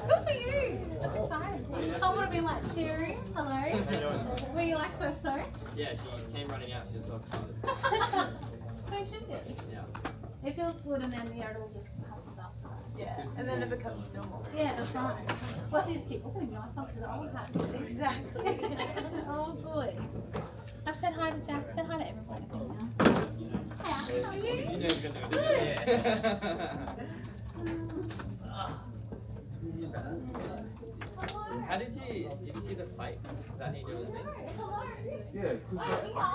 Good for you. That's exciting. Tom would have been like cheering. Hello. Were you like so? Yeah, she came running out. She was so excited. So you should be. Yeah. It feels good, and then the adult just comes up. Yeah, and then it becomes normal. Yeah, that's right. Plus, you just keep looking nice after the old hat. Exactly. Oh, good. I've said hi to Jack. Said hi to everyone. I think now. Hey, how are you? You know you're gonna do it. How did you see the fight? Is that how you knew it was me? Yeah, because I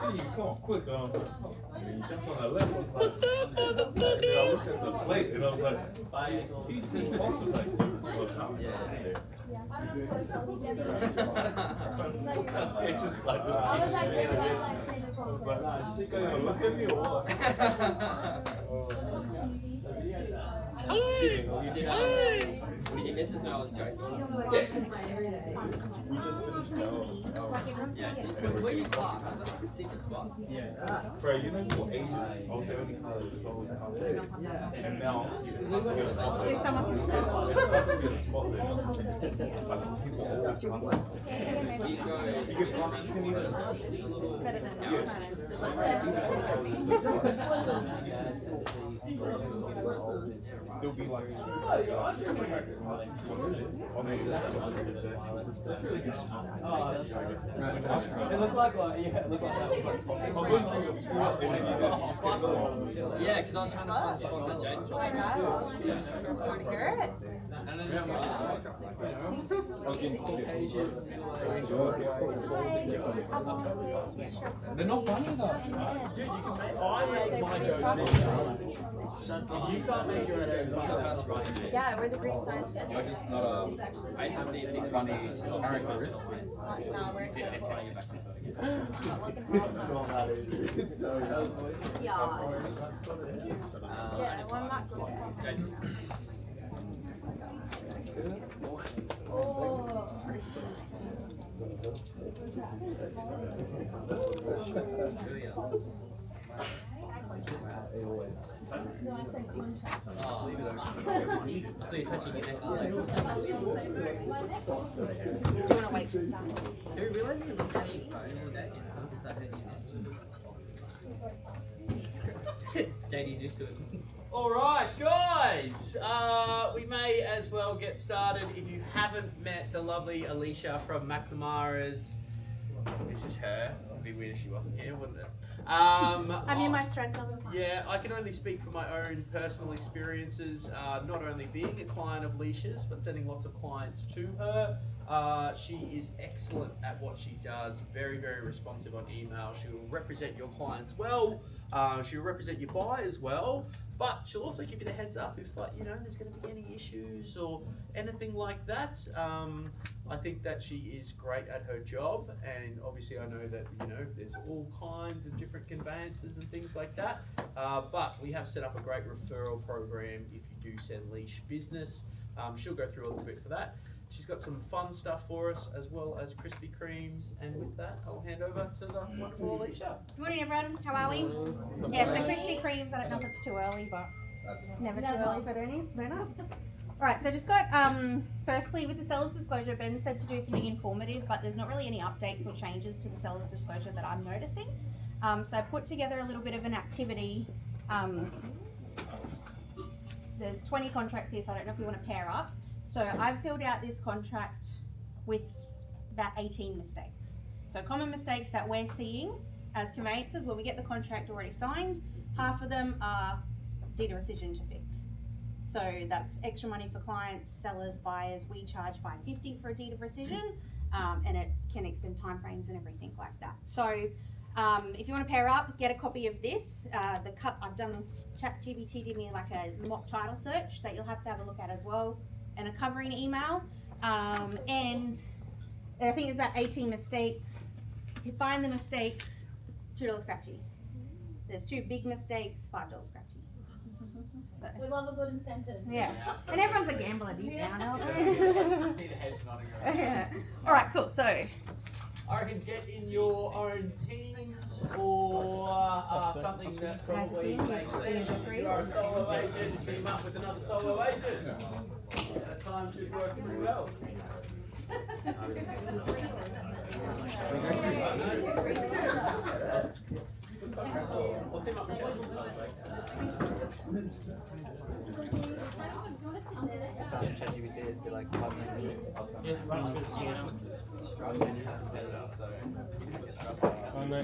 seen you come up quick, and I was like, oh, and then you jumped on the left. I was like, and then I looked at the plate, and I was like, he's 10 points or like 2 or something. Yeah. It's just like, I was like, this guy gonna look at me or what? Did you miss us? No, I was joking. We just finished Yeah, where you parked? Was that like a secret spot? Bro, you know, for ages, I was the only car that was always out there. And now, it's hard to get a spot there. If someone can say It's hard to get a spot there. Like, people always come there. You go. You get past, you can even... There'll be like... Or maybe that's really good. It looked like yeah, it looked like that was like Yeah, because I was trying to find a spot that Jade was Oh my like. god. Do you want to hear it? And then I was getting They're not funny though. Dude, you can make, I make my jokes now. You can't make your own jokes funny. Yeah, we're the green science. You're just not a I just have to eat funny character. No, we're It's so nice. yeah, one not Jade. Oh, I saw you touching your neck. Do you want to wait for that? Do you realize you look at your phone all day? Is that how you JD's used to it. Alright guys, we may as well get started. If you haven't met the lovely Alicia from McNamara's, this is her. It'd be weird if she wasn't here, wouldn't it? I'm in my STRUD colours. Yeah, I can only speak from my own personal experiences, not only being a client of Alicia's, but sending lots of clients to her. She is excellent at what she does, very, very responsive on email. She will represent your clients well, she will represent your buyers well, but she'll also give you the heads up if there's going to be any issues or anything like that. I think that she is great at her job, and obviously I know that there's all kinds of different conveyances and things like that, but we have set up a great referral program if you do send leash business. She'll go through a little bit for that. She's got some fun stuff for us, as well as Krispy Kremes, and with that I'll hand over to the wonderful Alicia. Good morning everyone, how are we? Yeah, so Krispy Kremes, I don't know if it's too early, but never too early for donuts. Alright, so just got, firstly with the seller's disclosure, Ben said to do something informative, but there's not really any updates or changes to the seller's disclosure that I'm noticing. So I put together a little bit of an activity. There's 20 contracts here, so I don't know if you want to pair up. So I've filled out this contract with about 18 mistakes. So common mistakes that we're seeing as conveyancers where we get the contract already signed, half of them are deed of rescission to fix. So that's extra money for clients, sellers, buyers. We charge $5.50 for a deed of rescission, and it can extend timeframes and everything like that. So if you want to pair up, get a copy of this. I've done ChatGPT did me like a mock title search that you'll have to have a look at as well, and a covering email. And I think there's about 18 mistakes. If you find the mistakes, $2 scratchy. There's 2 big mistakes, $5 scratchy. So, We love a good incentive. yeah. And everyone's a gambler deep down, aren't they? See the heads nodding Yeah. Alright, cool. So I reckon get in your own teams or something that probably makes sense. You are a solo agent, team up with another solo agent. At times should work working pretty well. We'll team up with ChatGPT it'd be like 5 minutes. Yeah, run through the scanner. STRUD and you have to set it up, so you can put STRUD on. I know you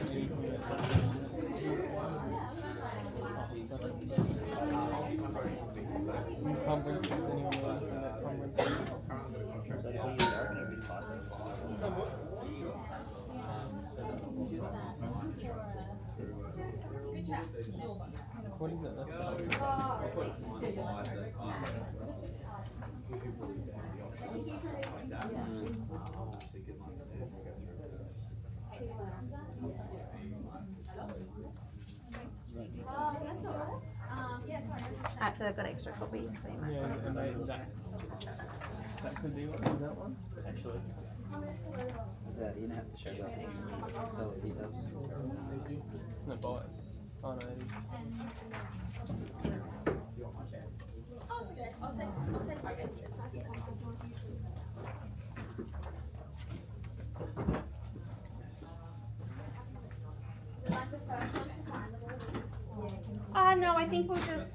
conferences, anyone working at conferences? What is it? So I've got extra copies for you. Mate. Yeah, and that could be what is that one? Actually, you don't have to show that. Sell the details. No bias. Oh no, it is. No, I think we'll just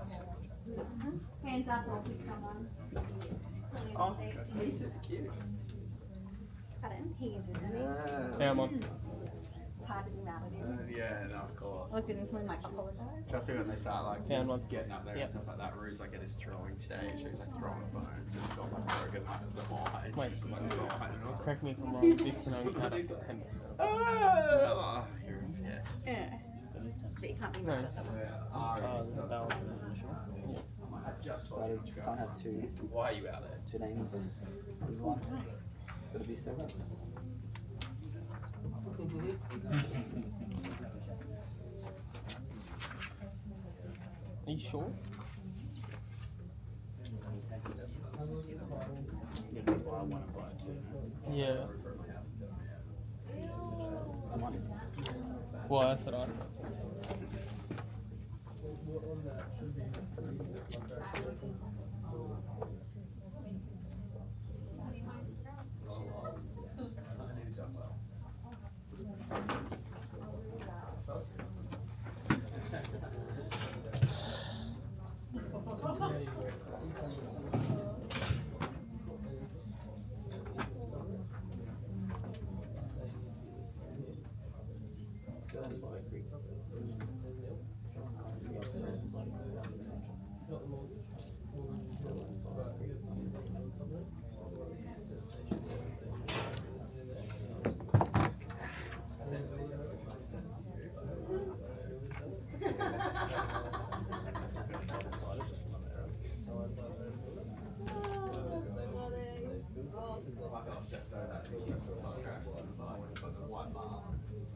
hands up or pick someone. Oh, he's cute. Pardon? He is, isn't he? Found one. It's hard to be mad at him. Yeah, no, of course. I looked at this one like, apologise. Trust me when they start like Found one. getting up there Yep. and stuff like that. Rue's like at his throwing stage. He's like throwing phones and he's got like Rogan behind. Wait, She's like behind and I was like, correct me if I'm wrong, this can only add up to 10%. oh, you're a fest. Yeah. But you can't be No. mad at them. There's a balance in this initial. So you can't have two Why are you out there? names in one. It's got to be separate. Are you sure? Yeah. Well, that's what I thought.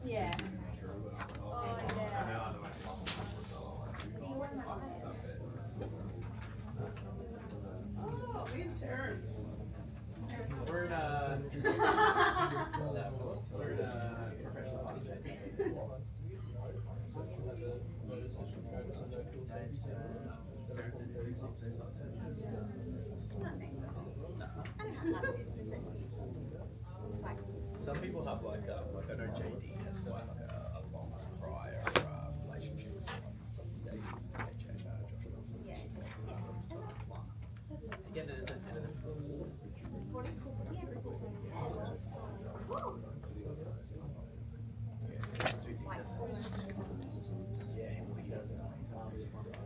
Yeah. Oh, me and Terrence. We're in we're in a professional partnership. Some people have like I know JD has quite like a long prior relationship with someone from his days in Josh Wilson. Yeah. Again, yeah, well, he does. He's always one of those.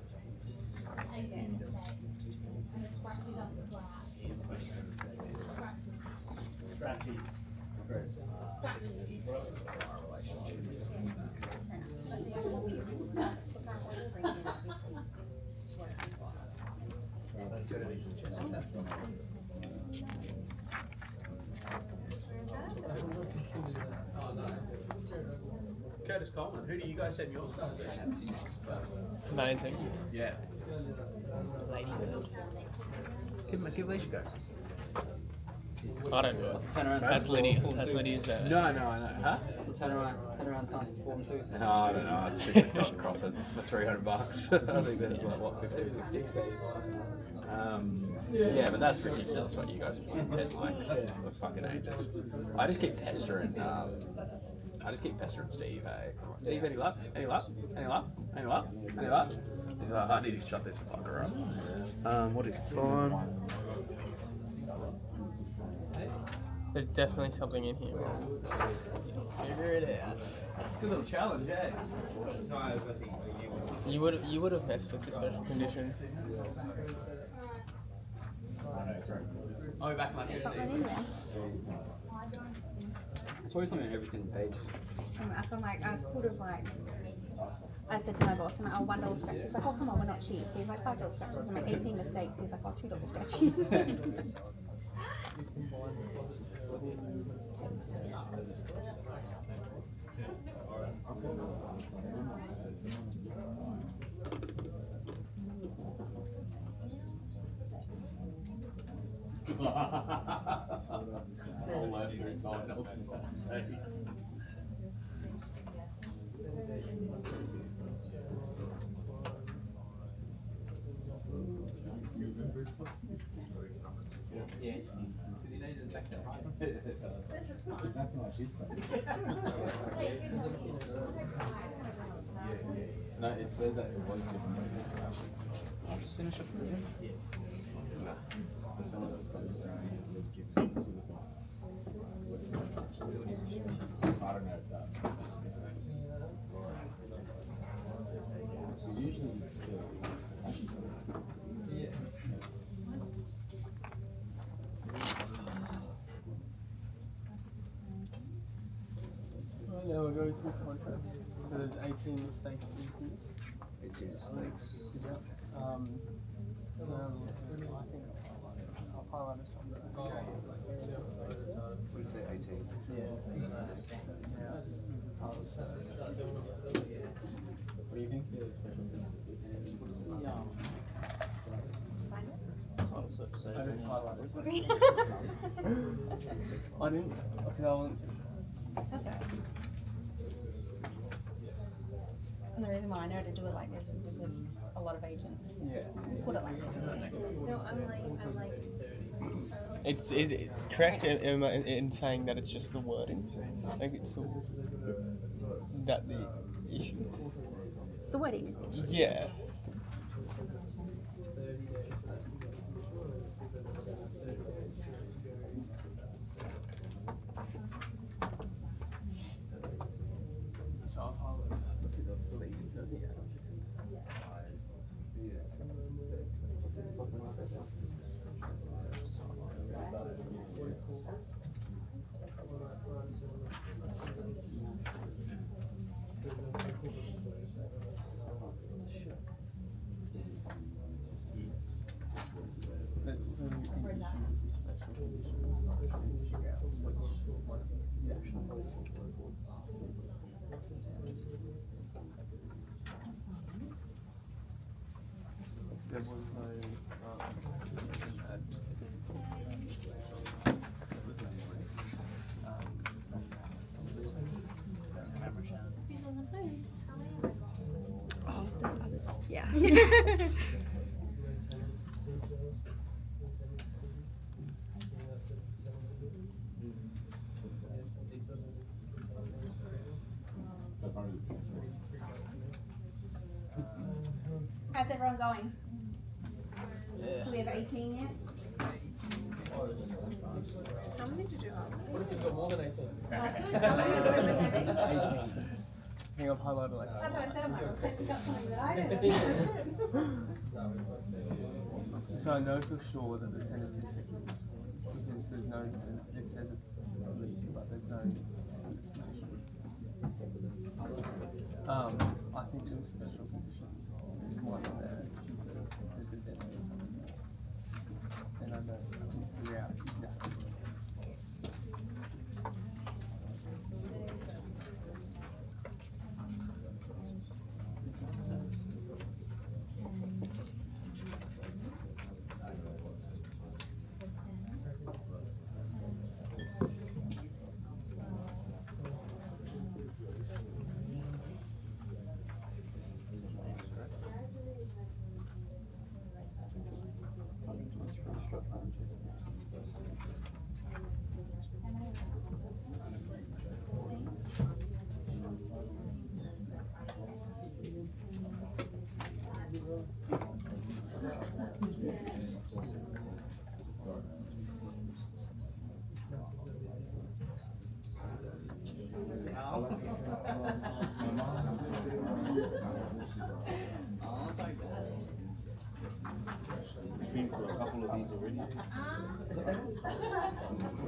Curtis Coleman, who do you guys send your stuff to? Amazing. Yeah. Give Alicia a go. I don't do it. Turnaround That's Lydia. That's Lydia's there. No, I know. Huh? What's the turnaround time for Form 2? No, I don't know. It's just dot cross it for $300. I think that's like what, 15 to 16. Yeah, but that's ridiculous what you guys have fucking been like for fucking ages. I just keep pestering Steve, eh? Steve, any luck? Any luck? Any luck? Any luck? Any luck? He's like, I need to shut this fucker up. What is the time? There's definitely something in here. Figure it out. It's a good little challenge, eh? You would have messed with the special conditions. I'll be back in like There's 15. something in there. It's always something on every single page. I'm like, I could have like, I said to my boss, I'm like, oh, $1 scratch. He's like, oh, come on, we're not cheap. He's like, $5 scratches. I'm like, 18 mistakes. He's like, oh, $2 scratches. Roll over through someone else's face. Yeah. Because he knows it's back there, right? Exactly like she's saying. No, it says that it was different ways. I'll just finish up with you. Yeah. But some of those guys are saying it was given to the guy. So I don't know if that is because usually it's still attached to it. Yeah. Right now we're going through contracts. So there's 18 mistakes in here. 18 mistakes. Yep. I think I'll highlight some. What do you say, 18? Yeah. What do you think the special I just highlighted. I didn't. Okay, I wasn't. That's alright. And the reason why I know to do it like this is because a lot of agents Yeah. put it like this. No, I'm like. Is it correct in saying that it's just the wording? Like it's that the issue? The wording is the issue. Yeah. So I'll highlight the lead, there was no Oh, that's other. Yeah. How's everyone going? Do we have 18 yet? How many did you have? What if you've got more than 18? I think I've highlighted like That's what I said. I'm like, you got something that I don't. So I know for sure that the tendency is because there's no, it says it's released, but there's no explanation. I think there was special conditions. There's one there, she said there's a deadline or something there. And I don't figure out exactly. Been for a couple of these already.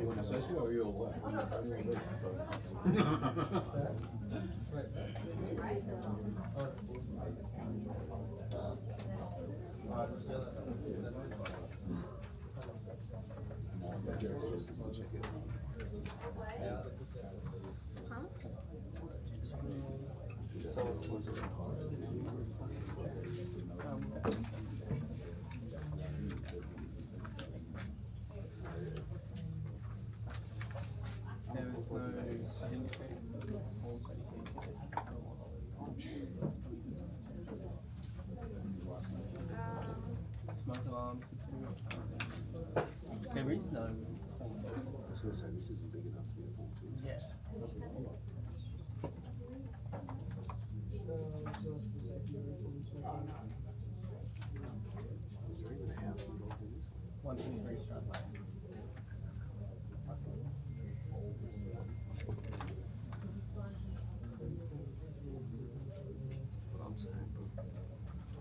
When I say so, are you away? There was no indicator or smoke alarms. There is no. So this isn't big enough to be a full tool test. Is there even a house involved in this one? 123 STRUD lane. That's what I'm saying.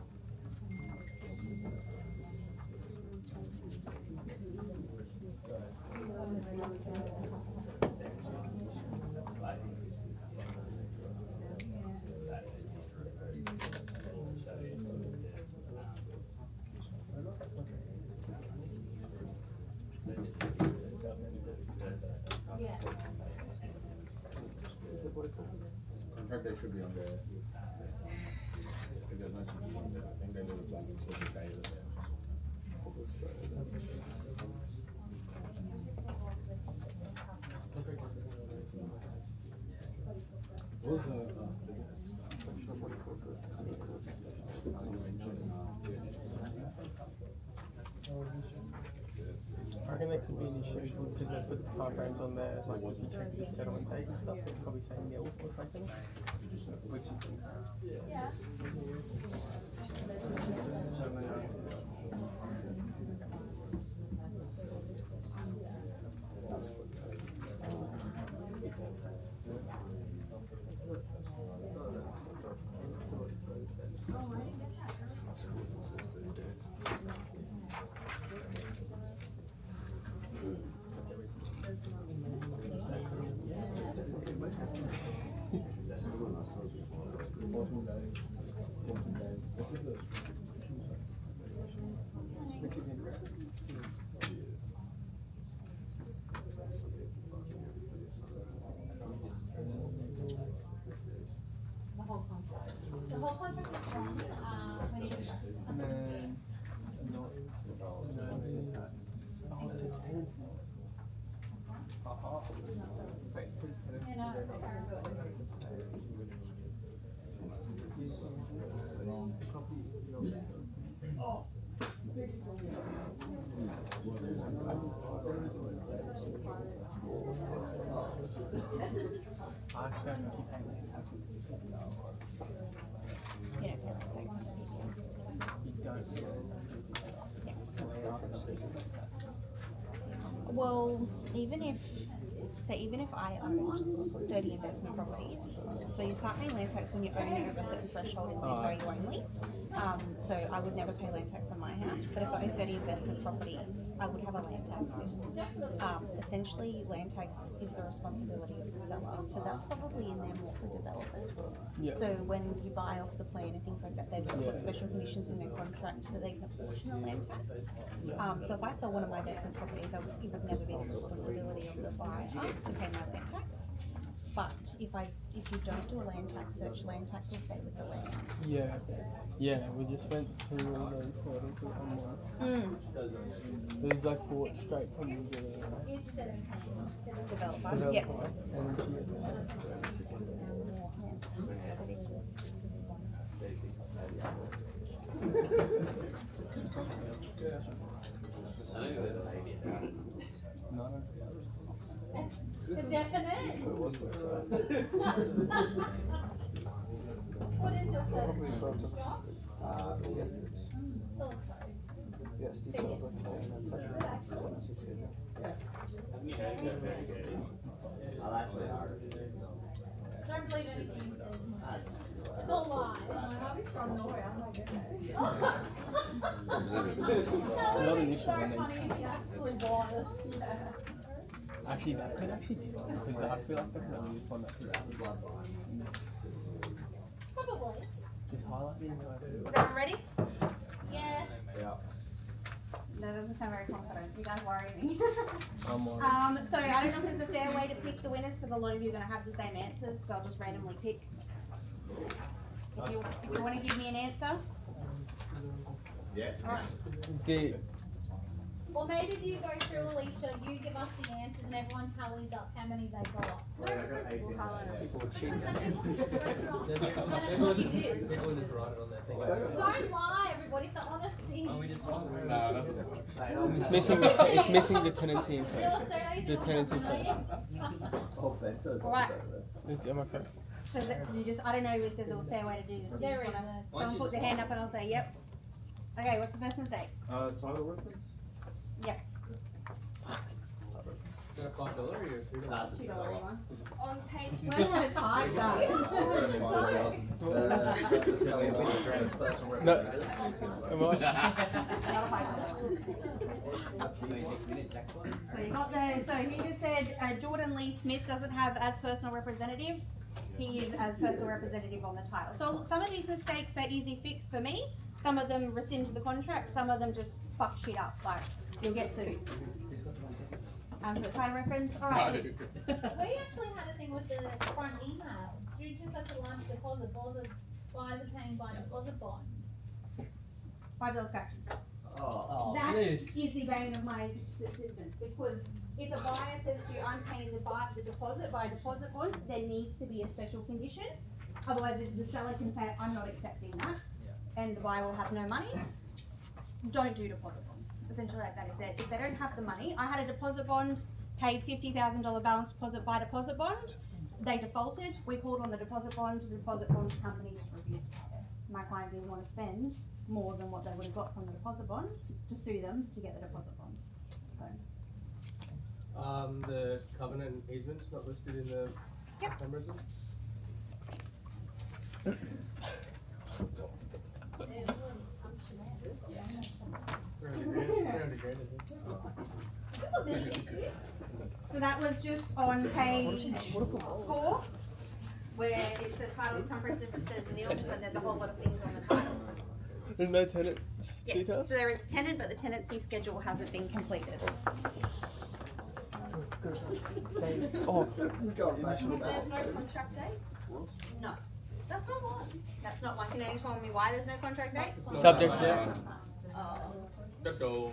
Contract they should be on there. If there's no changes on there, I think they live a black and silver day with them. I reckon there could be an issue because they put the time frames on there, like if you check the settlement date and stuff, they'd probably say nil or something, which is incorrect. Yeah. The whole contract is from, when you start. And then, not, oh, it's tenants. Aha. Wait, who's tenants? You know, I have to keep paying that tax. You don't pay that tax. You don't get it. So they ask us to do that. Well, even if I own 30 investment properties, so you start paying land tax when you own over a certain threshold in land value only. So I would never pay land tax on my house, but if I own 30 investment properties, I would have a land tax bill. Essentially, land tax is the responsibility of the seller, so that's probably in there more for developers. Yeah. So when you buy off the plan and things like that, they've put special conditions in their contract that they can apportion the land tax. So if I sell one of my investment properties, it would never be the responsibility of the buyer to pay my land tax. But if you don't do a land tax search, land tax will stay with the land. Yeah, yeah, we just went through all those hurdles with someone. It was like bought straight from the Developer. Yep. and she That's ridiculous. no. the definite. What is your first job? Yes, Oh, sorry. yes, details I can take and attach. Sorry, don't believe anything he says. It's all lies. Not an issue So when funny if he actually was. actually that could actually be wrong because I feel like that's the only one that could actually be Probably. just highlight the entire Is everyone ready? Yes. Yeah. That doesn't sound very confident. You guys worry me. I'm on. So I don't know if there's a fair way to pick the winners because a lot of you are going to have the same answers, so I'll just randomly pick. If you want to give me an answer. Yeah. Alright. The Or maybe you go through, Alicia, you give us the answers and everyone tallies up how many they got. people will cheat. Everyone just write it on their thing. Don't lie, everybody, it's an honest thing. It's missing. It's missing the tenancy Real information. estate agent The or tenancy something. information. Alright. Am I correct? So that you just, I don't know if there's a fair way to do this. You There just is. wanna, someone put their hand up and I'll say, yep. Okay, what's the first mistake? Title reference? Yep. Is that $5 or $3? $2 one. On page Learn how to type, guys. No. Am I? Not a $5 one. So you got the, so he just said Jordan Lee Smith doesn't have as personal representative. He is as personal representative on the title. So some of these mistakes are easy fix for me. Some of them rescind the contract. Some of them just fuck shit up. Like you'll get sued. So title reference. All right. We actually had a thing with the front email. Due to such a large deposit, buyers are paying by deposit bond. $5 scratch. Oh, That is the bane of my existence because if a buyer says to you, I'm paying the deposit by a deposit bond, there needs to be a special condition. Otherwise, the seller can say, I'm not accepting that, and the buyer will have no money. Don't do deposit bonds. Essentially like that. If they don't have the money, I had a deposit bond, paid $50,000 balance deposit by deposit bond. They defaulted. We called on the deposit bond. The deposit bond company just refused to pay it. My client didn't want to spend more than what they would have got from the deposit bond to sue them to get the deposit bond. So The covenant easement's not listed in the memorandum. So that was just on page 4, where it's the title of conferences that says nil, but there's a whole lot of things on the title. There's no tenant Yes, details? so there is a tenant, but the tenancy schedule hasn't been completed. Oh, There's no contract date? No. That's not one. That's not one. Can anyone tell me why there's no contract date? subject to. Go.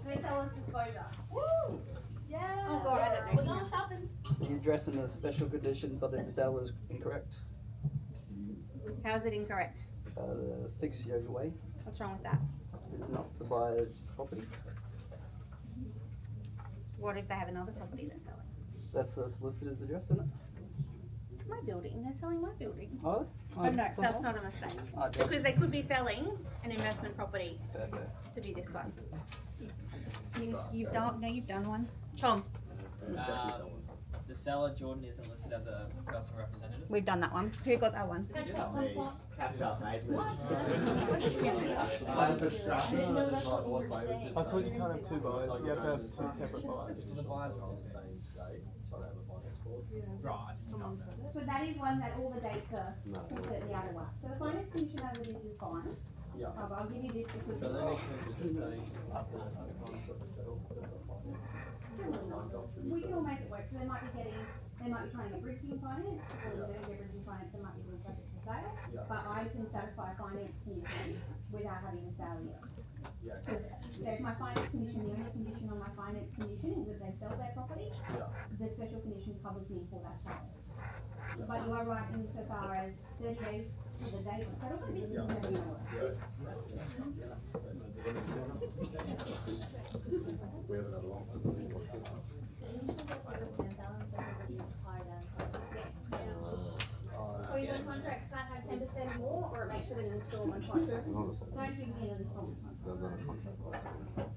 Reseller's disclosure. Woo! Yeah. Oh God, I don't know. We're going shopping. The address and the special conditions of the sale is incorrect. How is it incorrect? The 6 Yoga Way What's wrong with that? is not the buyer's property. What if they have another property they're selling? That's the solicitor's address, isn't it? It's my building. They're selling my building. Oh, Oh no, that's not a mistake. Okay. Because they could be selling an investment property Perfect. to do this one. You've done one. Tom, The seller, Jordan, isn't listed as a personal representative. we've done that one. Who got that one? I thought you can't have two buyers. You have to have two separate buyers. Right. So that is one that all the dates are completely out of whack. So the finance commission over this is fine. But I'll give you this because we can all make it work. So they might be trying to get bridging finance, or if they don't get bridging finance, they might be doing subject to sale. But I can satisfy finance conditions without having a sale yet. So if my finance condition, the only condition on my finance condition is that they sell their property, the special condition covers me for that sale. But you are right insofar as 30 days for the date of settlement, this is going to be more. We have another one. Or your contracts can't have 10% more, or it makes it an installment contract. Don't give me an installment contract.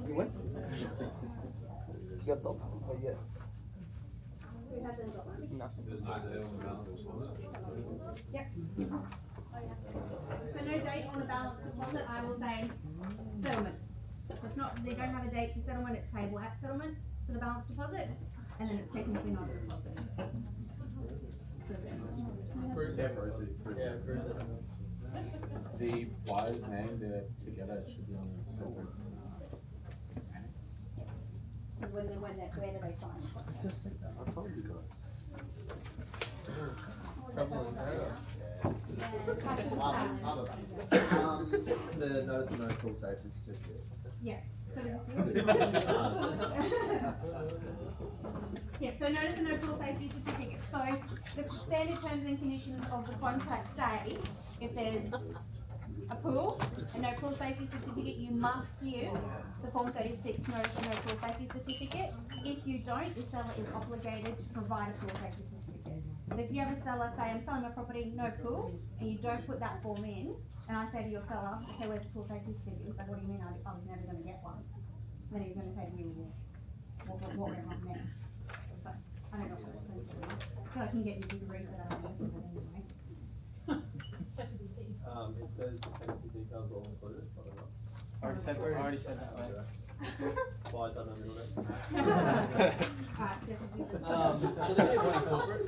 You win? You got dog. Oh, yes. Who hasn't got one? Nothing. Yep. So no date on a balance deposit, I will say settlement. It's not, they don't have a date for settlement, it's payable at settlement for the balance deposit, and then it's technically not a deposit. Bruce. Yeah, Bruce. Yeah, Bruce. The buyer's name, they're together, it should be on the separate annex. Where do they sign? I told you guys. Trouble in there. The notice of no full safety certificate. Yeah. Yeah, so notice and no full safety certificate. So the standard terms and conditions of the contract say if there's a pool and no pool safety certificate, you must give the Form 36 notice and no pool safety certificate. If you don't, the seller is obligated to provide a pool safety certificate. So if you have a seller say, I'm selling my property, no pool, and you don't put that form in, and I say to your seller, okay, where's the pool safety certificate? He's like, what do you mean I was never going to get one? And then he's going to say to me, well, what went wrong there? But I don't know what that's supposed to do. I feel like I can get you to read that out anyway. It says tenancy details all included, by the way. I already said that, right? Why is that no middle name? Alright, definitely. Should there be a body corporate?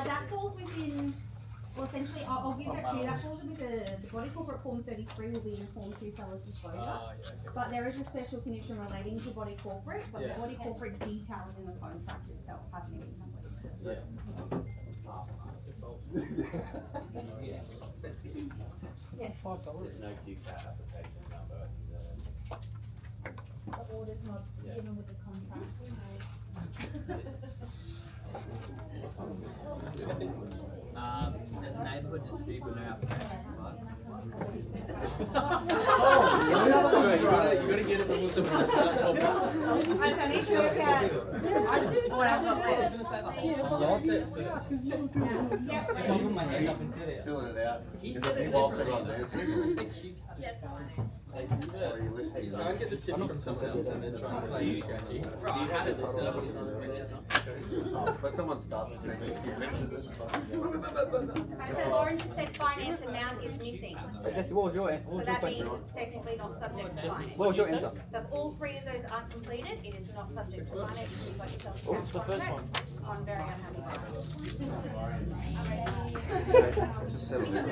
That falls within, well essentially, I'll give that to you, that falls with the body corporate form 33 will be in form 2 seller's disclosure. Yeah, okay. But there is a special condition relating to body corporate, but the Yeah. body corporate details in the contract itself haven't even completed. Yeah. Yeah. $5. There's no QCAT application number in The order's not Yeah. given with the contract. There's a neighbourhood dispute with no application. You gotta get it before someone else. I need to work out what I've got left. Lost it. Yep. my hand up and said it. Filling it out. He said it Whilst differently. they're on there. He said she Yes. Are you listening? Try and get the tip from someone else and then try and play you scratchy. you had it set up. But someone starts the sentence, he finishes it. Alright, so Lauren just said finance amount is missing. Jesse, what was your So that means it's technically not subject to finance. What was your answer? So if all three of those aren't completed, it is not subject to finance, you've got yourself a cash the first contract. I'm very unhappy. Just settle it.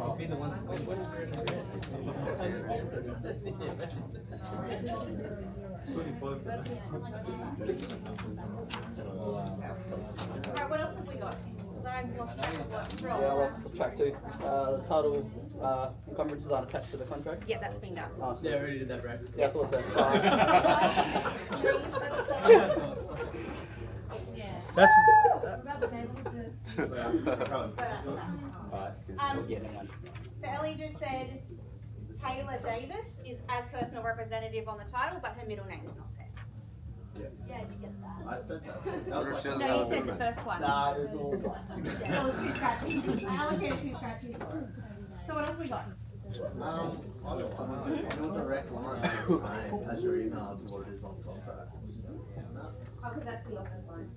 I'll be the one to win. Alright, what else have we got? Because I've lost track of what's wrong. Yeah, I lost track too. The title, coverage design attached to the contract. Yep, that's been done. Oh, Yeah, I already did that, right? yeah, I thought so. Yeah. That's. So Ellie just said Taylor Davis is as personal representative on the title, but her middle name is not there. Yeah, you get that. I said that. That was like, No, you said the first one. nah, it was all That was two scratches. I allocated two scratches for it. So what else we got? your direct line is the same as your email to what it is on the contract. Oh, because that's the office line.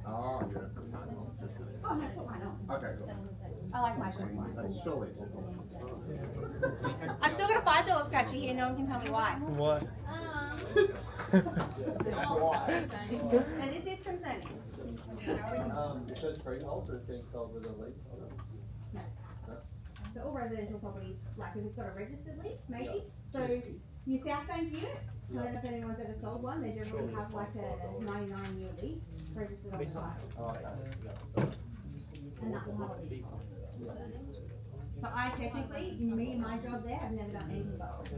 Oh, you don't put mine on, just the. Oh, no, put mine on. Okay, cool. I like my quick one. That's surely too long. I've still got a $5 scratchy here, no one can tell me why. What? So this is concerning. It says freehold, but it's being sold with a lease. No. So all residential properties, like if it's got a registered lease, maybe. So New South Bank units, I don't know if anyone's ever sold one, they generally have like a 99-year lease registered on the title. And that will have a lease. So I technically, me, my job there, I've never done anything but.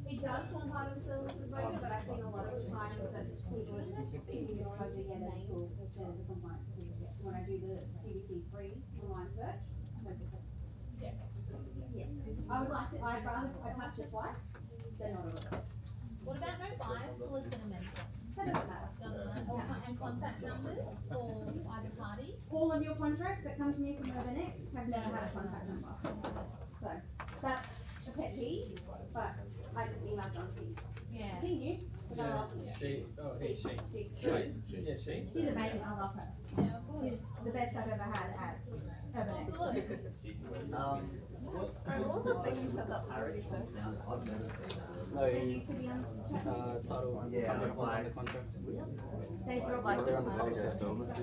It does form part of the seller's disclosure, but I've seen a lot of times that people are just thinking they want to get a legal, then the compliance certificate. When I do the PVC free online search, I don't get it. Yeah. I would like to, I'd rather, I touch it twice, than not a little. What about no bias, solicitor mention? That doesn't matter. Doesn't matter. Or, and contact numbers for either party? All of your contracts that come to me from Urbanext have never had a contact number. So that's a pet peeve, but I just emailed John P. Yeah. Continue. She. Oh, he. She. She. Yeah, she. She's amazing. I love her. Yeah, of course. She's the best I've ever had at Urbanext. What was that thing you said that parody said? No, They used to be on chat. title. Yeah, Conference it's like- on the contract. They drop But they're on the like title set.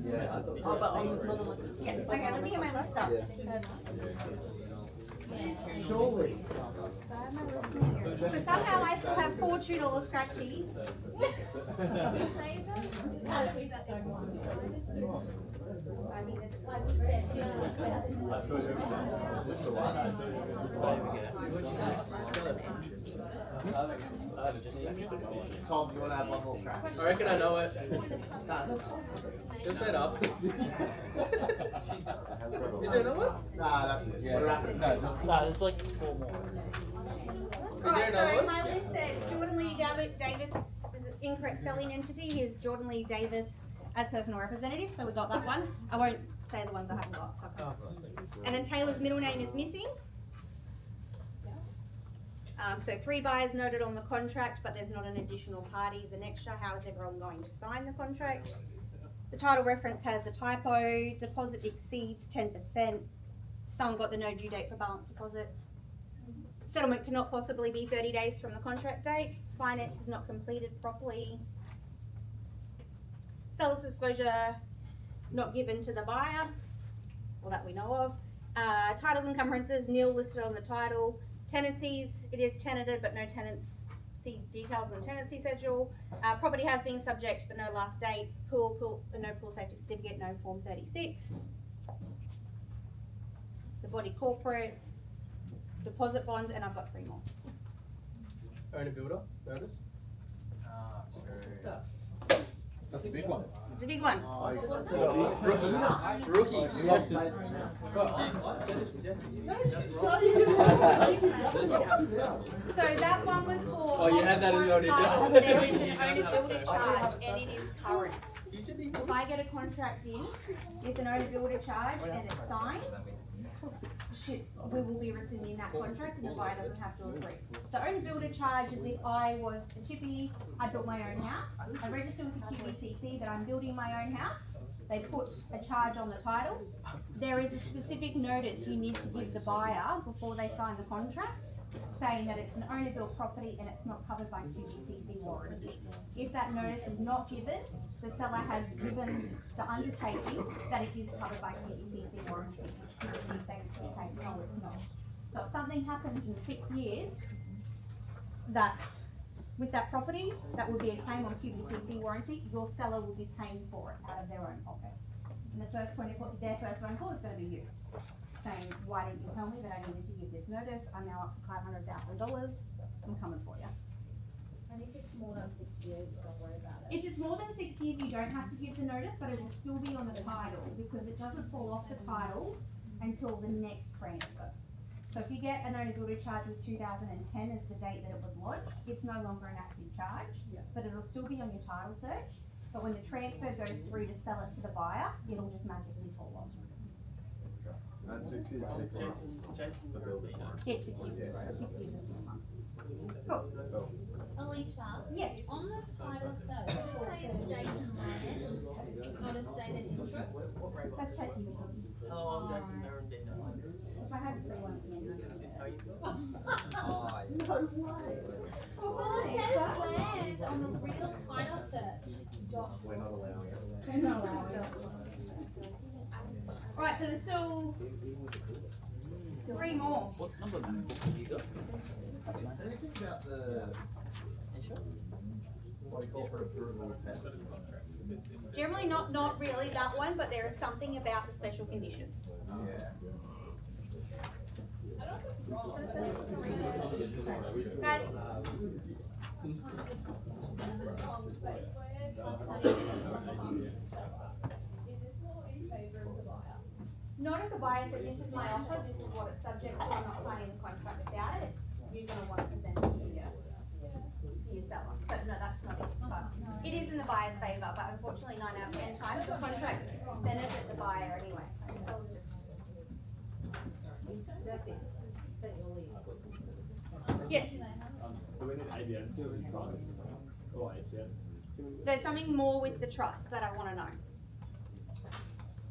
Yeah. Oh, but on the top. yeah. Okay, let me get my list up. Yeah. Surely. So somehow I still have 4 $2 scratch fees. You save them? How do we that everyone? I think that's Tom, you want to have one more crack? I reckon I know it. Who's that up? Is there another one? Nah, that's it. We're wrapping it. No, there's like 4 more. Is there Alright, another so one? my list says Jordan Lee Davis is an incorrect selling entity. Here's Jordan Lee Davis as personal representative, so we got that one. I won't say the ones I haven't got. So I can't. And then Taylor's middle name is missing. So 3 buyers noted on the contract, but there's not an additional party as an extra. How is everyone going to sign the contract? The title reference has the typo. Deposit exceeds 10%. Someone got the no due date for balance deposit. Settlement cannot possibly be 30 days from the contract date. Finance is not completed properly. Seller's disclosure not given to the buyer, or that we know of. Titles and encumbrances nil listed on the title. Tenancies, it is tenanted but no tenants. See details on the tenancy schedule. Property has been subject but no last date. No pool safety certificate, no form 36. The body corporate, deposit bond, and I've got 3 more. Owner builder, notice. That's a big one. It's a big one. Rookies. Yes. So that one was for. Oh, you had that in your title. detail. There is an owner builder charge and it is current. If I get a contract in with an owner builder charge and it's signed, we will be rescinding that contract and the buyer doesn't have to agree. So owner builder charge is if I was a chippy, I built my own house, I registered with the QBCC that I'm building my own house, they put a charge on the title. There is a specific notice you need to give the buyer before they sign the contract, saying that it's an owner built property and it's not covered by QBCC warranty. If that notice is not given, the seller has given the undertaking that it is covered by QBCC warranty. QBCC saying no, it's not. So if something happens in 6 years, that with that property, that will be a claim on QBCC warranty, your seller will be paying for it out of their own pocket. And the first point of their first phone call is going to be you, saying, why didn't you tell me that I needed to give this notice? I'm now up for $500,000. I'm coming for you. And if it's more than 6 years, don't worry about it. If it's more than 6 years, you don't have to give the notice, but it will still be on the title because it doesn't fall off the title until the next transfer. So if you get an owner builder charge with 2010 as the date that it was lodged, it's no longer an active charge, but it'll still be on your title search. But when the transfer goes through to sell it to the buyer, it'll just magically fall off. That's 6 years, 6 months. The building. Yeah, 6 years, 6 years and 6 months. Cool. Alicia? Yes. On the title search, does it say it's station land, not a stated interest? That's ChatGPT. Hello, I'm Jason Darendino. If I had to say one again. Tell you. Well, it says land on the real title search, Josh. We're not allowing it. Alright, so there's still 3 more. What number book have you got? Anything about the, what do you call for approval of that? Generally not really that one, but there is something about the special conditions. Yeah. Guys, not if the buyer said this is my offer, this is what it's subject to, I'm not signing the contract without it, you're gonna want to present it to you. seller. So no, that's not it. But it is in the buyer's favour, but unfortunately 9 out of 10 times the contracts benefit the buyer anyway. The seller's just That's it. Set your lead. yes. Do we need ABN to trust or ACS? There's something more with the trust that I want to know.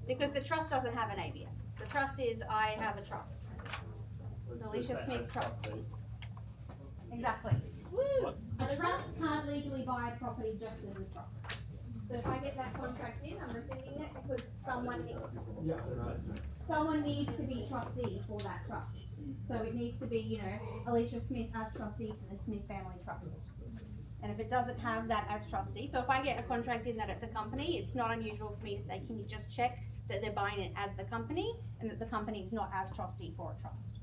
Because the trust doesn't have an ABN. The trust is I have a trust. Alicia Smith Trust. Exactly. Woo! A trust can't legally buy a property just as a trust. So if I get that contract in, I'm rescinding it because someone needs to be trustee for that trust. So it needs to be, you know, Alicia Smith as trustee for the Smith Family Trust. And if it doesn't have that as trustee, so if I get a contract in that it's a company, it's not unusual for me to say, can you just check that they're buying it as the company and that the company is not as trustee for a trust.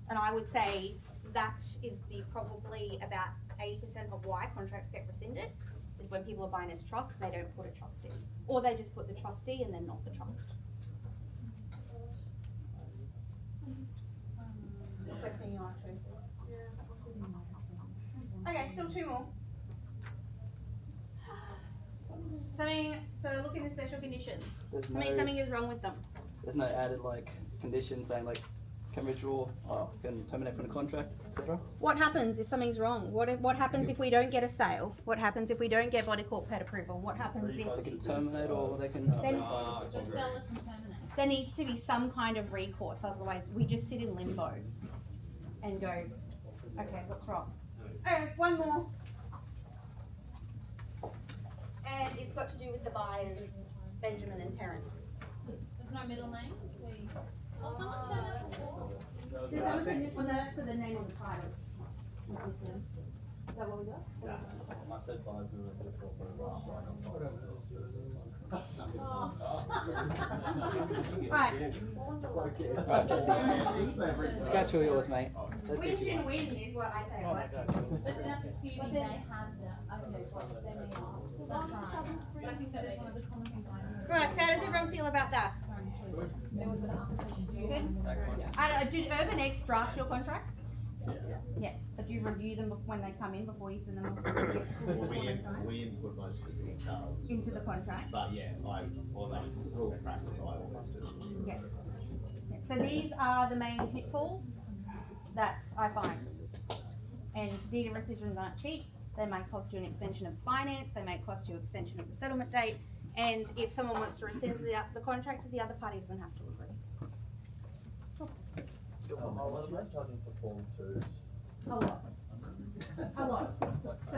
And I would say that is the probably about 80% of why contracts get rescinded is when people are buying as trusts, they don't put a trustee. Or they just put the trustee and then not the trust. Question you want to Okay, still 2 more. So look in the special conditions. Something is wrong with them. There's no added like condition saying like can withdraw or can terminate from the contract, etc. What happens if something's wrong? What happens if we don't get a sale? What happens if we don't get body corp pet approval? What happens if They can terminate or they can. The seller can terminate. there needs to be some kind of recourse, otherwise we just sit in limbo and go, okay, what's wrong? Oh, one more. And it's got to do with the buyers, Benjamin and Terence. There's no middle name? Oh, someone said that before. Well, no, that's for the name on the title. Is that what we got? I said buyers we were looking for a while. Right. Scratch all yours, mate. That's Win if you and want. win is what I say, right? But that's assuming they have the, okay, what they may not. That's right. But I think that is one of the common things I know. Right, so how does everyone feel about that? There was an application. Good? Did Urban X draft your contracts? Yeah. But do you review them when they come in before you send them off to the school? We input most of the details Into the contract? but yeah, rule of practice, I almost do. Yeah. So these are the main pitfalls that I find. And deed of rescissions aren't cheap. They may cost you an extension of finance. They may cost you an extension of the settlement date. And if someone wants to rescind the contract, the other party doesn't have to agree. What am I charging for Form 2s? A lot. A lot. So,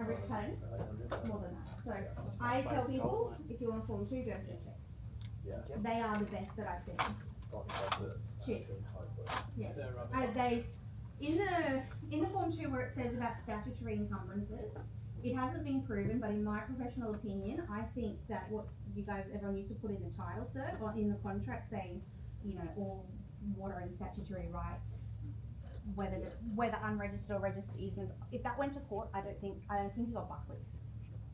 $800? more than that. So I tell people, if you want Form 2, go send checks. Yeah. They are the best that I've seen. That's it. Shit. Yeah. They in the Form 2 where it says about statutory encumbrances, it hasn't been proven, but in my professional opinion, I think that what you guys, everyone used to put in the title cert or in the contract saying, you know, all water and statutory rights, whether unregistered or registered easements. If that went to court, I don't think you got Buckley's.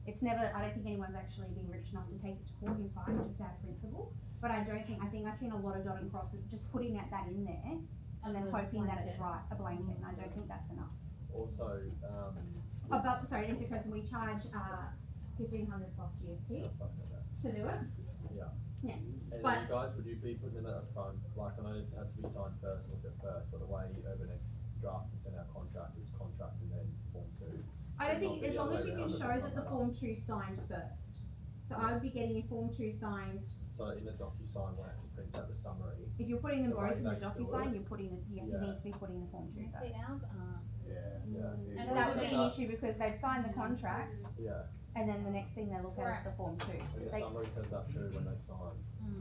It's never. I don't think anyone's actually been rich enough to take it to court in fine just out of principle. But I think I've seen a lot of dotting crosses just putting that in there and then hoping that it's right, a blanket, and I don't think that's enough. Also, Sorry, to answer your question, we charge $1,500 plus GST to do it. Yeah. Yeah. And But- you guys, would you be putting them at the front? Like, I know it has to be signed first, looked at first, but the way UrbanX draft and send out contract is contract and then Form 2. I don't think, Not as the long other as way you can around, show it's that not the Form 2 signed first. So I would be getting your Form 2 signed. So in the DocuSign, when it prints out the summary. If you're putting them The way both in the they do DocuSign, it. you're putting the, you Yeah. need to be putting the Form 2 See, first. ours aren't. Yeah. And That would be an also- issue because they'd sign the contract Yeah, and then the next thing they look at is the Form 2. and the They- summary says that too when they sign.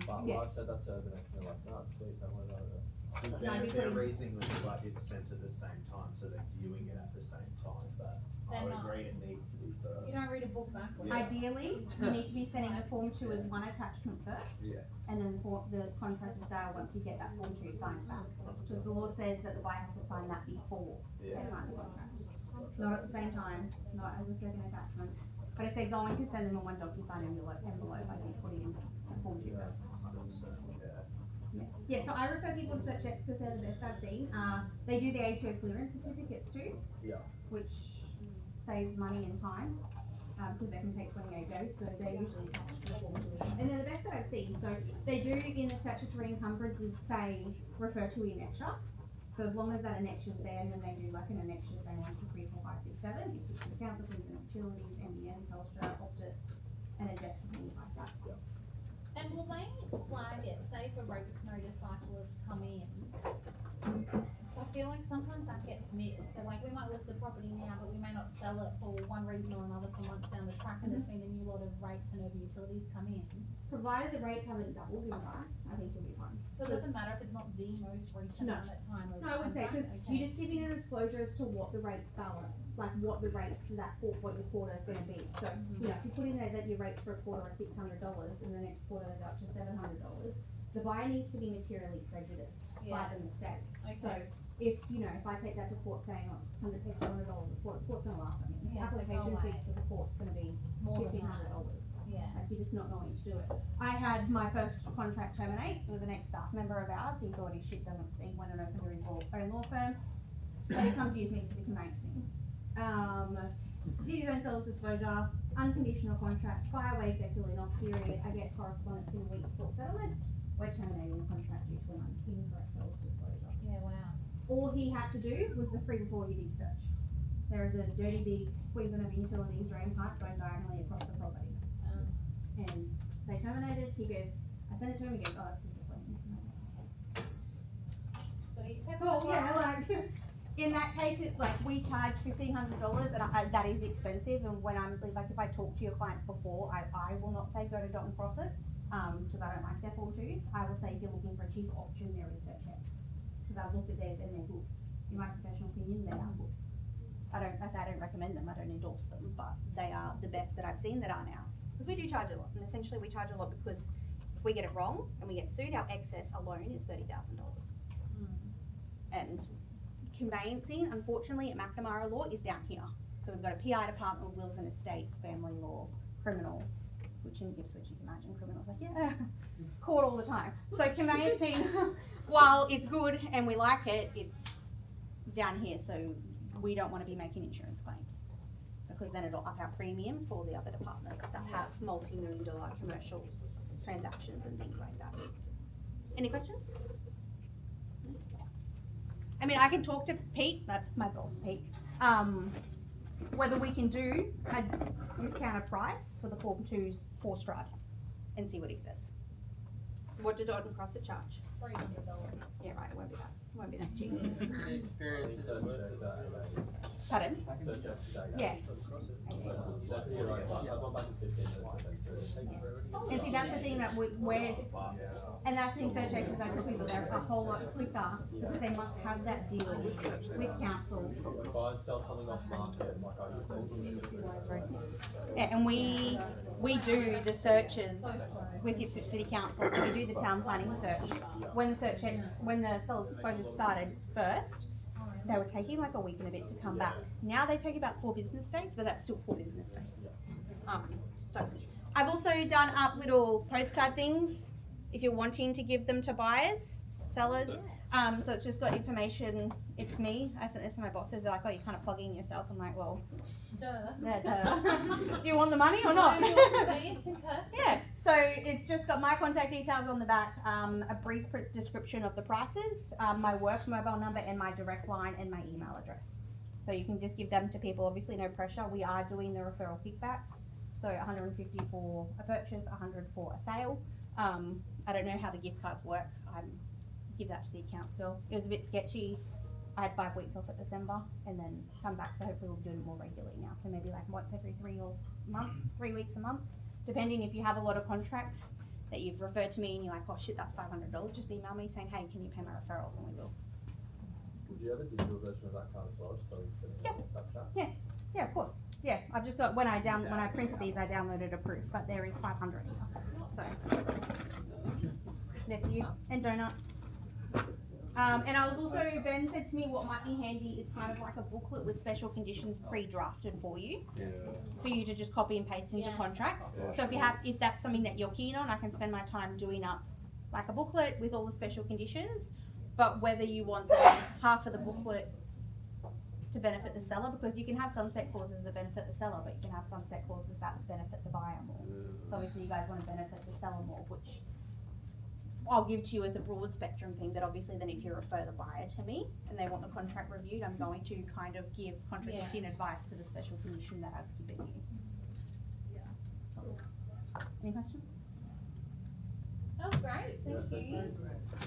But Yeah. I've said that to UrbanX and they're like, no, it's sweet, don't worry about it. They're reasonably like it's sent at the same time, so they're viewing it at the same time, but I They're would not. agree it needs to be first. You don't read a book backwards. Yeah. Ideally, you need to be sending the Form 2 as one attachment first. Yeah. And then the contract of sale, once you get that Form 2 signed back. Because the law says that the buyer has to sign that before they Yeah. sign the contract. Not at the same time, not as a second attachment. But if they're going to send them a one DocuSign envelope, I think putting in the Form 2 first. 100%, yeah. Yeah, so I refer people to search checks because they're the best I've seen. They do the ATO clearance certificates too. Yeah. Which saves money and time, because they can take 28 days, so they're usually attached to the form. And they're the best that I've seen. So they do in the statutory encumbrances say refer to annexure. So as long as that annexure's there, and then they do like an annexure, say 1, 2, 3, 4, 5, 6, 7, gives it to the council, fees and utilities, NBN, Telstra, Optus, and Adept and things like that. And will they flag it, say if a rates notice cyclists come in? So I feel like sometimes that gets missed. So like we might list a property now, but we may not sell it for one reason or another for months down the track, and there's been a new lot of rates and over utilities come in. Provided the rates haven't doubled in price, I think you'll be fine. So it doesn't matter if it's not the most recent No. at that time of No, I would say, because contract? you just give in a disclosure as to what the rates are, like what the rates for that what your quarter is gonna be. So, you know, if you put in there that your rates for a quarter are $600 and the next quarter they go up to $700, the buyer needs to be materially prejudiced by the mistake. So, if, you know, if I take that to court saying, oh, $100 a quarter, the court's gonna laugh at me. The Yeah, application no fee way. for the court's gonna be More than $1,500. Yeah. Like, you're just not going to do it. I had my first contract terminate. It was an ex-staff member of ours. He thought his shit doesn't stink, went and opened his own law firm. So he comes to use me for the conveyancing. Did his own sales disclosure, unconditional contract, fire waive their cooling off period. I get correspondence in a week before settlement. We're terminating the contract due to an incorrect sales disclosure. Yeah, wow. All he had to do was the free before you did search. There is a dirty big Queensland of Utilities drain pipe going diagonally across the property. And they terminated, he goes, I sent it to him, he goes, oh, that's disappointing. But he kept Well, yeah, like, in that case, it's like, we charge $1,500 and that is expensive, and when I'm, like, if I talk to your clients before, I will not say go to Dot and Cross it, because I don't like their fortunes. I will say if you're looking for a cheaper option, there is search heads, because I've looked at theirs and they're good. In my professional opinion, they are good. I say I don't recommend them, I don't endorse them, but they are the best that I've seen that aren't ours. Because we do charge a lot, and essentially we charge a lot because if we get it wrong and we get sued, our excess alone is $30,000. And conveyancing, unfortunately, at McNamara Law is down here. So we've got a PI department, wills and estates, family law, criminal, which in Ipswich you can imagine criminals like, yeah, court all the time. So conveyancing, while it's good and we like it, it's down here, so we don't want to be making insurance claims because then it'll up our premiums for all the other departments that have multi-million-dollar commercial transactions and things like that. Any questions? I mean, I can talk to Pete, that's my boss, Pete, whether we can do a discounted price for the Form 2s for STRUD and see what he says. What did Dot and Cross it charge? $300. Yeah, right, it won't be that. It won't be that cheap. The experience is at work. Pardon? Yeah. And see, that's the thing that we're, and that's the thing, search agents, I tell people they're a whole lot quicker because they must have that deal with council. If I sell something off market, like I just called them. Yeah, and we do the searches with Ipswich City Council, so we do the town planning search. When the seller's disclosure started first, they were taking like a week and a bit to come back. Now they take about 4 business days, but that's still 4 business days. So I've also done up little postcard things if you're wanting to give them to buyers, sellers. So it's just got information. It's me. I sent this to my bosses. They're like, oh, you're kind of plugging yourself. I'm like, well, duh. Do you want the money or not? Yeah. So it's just got my contact details on the back, a brief description of the prices, my work mobile number and my direct line and my email address. So you can just give them to people, obviously no pressure. We are doing the referral kickbacks. So 150 for a purchase, 100 for a sale. I don't know how the gift cards work. Give that to the accounts girl. It was a bit sketchy. I had 5 weeks off at December and then come back, so hopefully we'll be doing it more regularly now. So maybe like once every 3 weeks a month, depending if you have a lot of contracts that you've referred to me and you're like, oh shit, that's $500. Just email me saying, hey, can you pay my referrals, and we will. Would you have a digital version of that card as well, just so we can send it in WhatsApp chat? Yeah, of course. Yeah, I've just got, when I printed these, I downloaded a proof, but there is 500 here. So, they're for you, and donuts. And I was also, Ben said to me what might be handy is kind of like a booklet with special conditions pre-drafted for you. For you to just copy and paste into contracts. So if that's something that you're keen on, I can spend my time doing up like a booklet with all the special conditions. But whether you want half of the booklet to benefit the seller, because you can have sunset clauses that benefit the seller, but you can have sunset clauses that benefit the buyer more. So obviously you guys want to benefit the seller more, which I'll give to you as a broad spectrum thing, but obviously then if you refer the buyer to me and they want the contract reviewed, I'm going to kind of give contradicting advice to the special condition that I've given you. Any questions? That was great, thank you.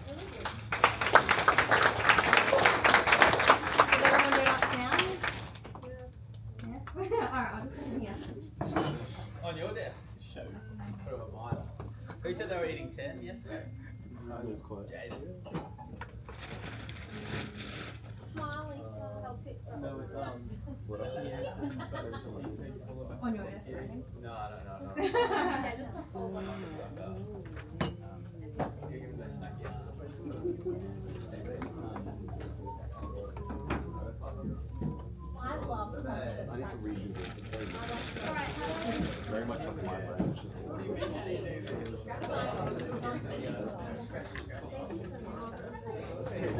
Really good. Did everyone do it uptown? Yes. Alright, I'll just put it here. On your desk. Show. Put it on mine. Who said they were eating 10 yesterday? Jaden. Smiley, help fix No, it's, On your desk, right? No. Yeah, just the full one. Give him that snack, yeah. I love the I need to redo this. It's very much like my brain. It's just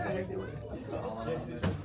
Thank you so much.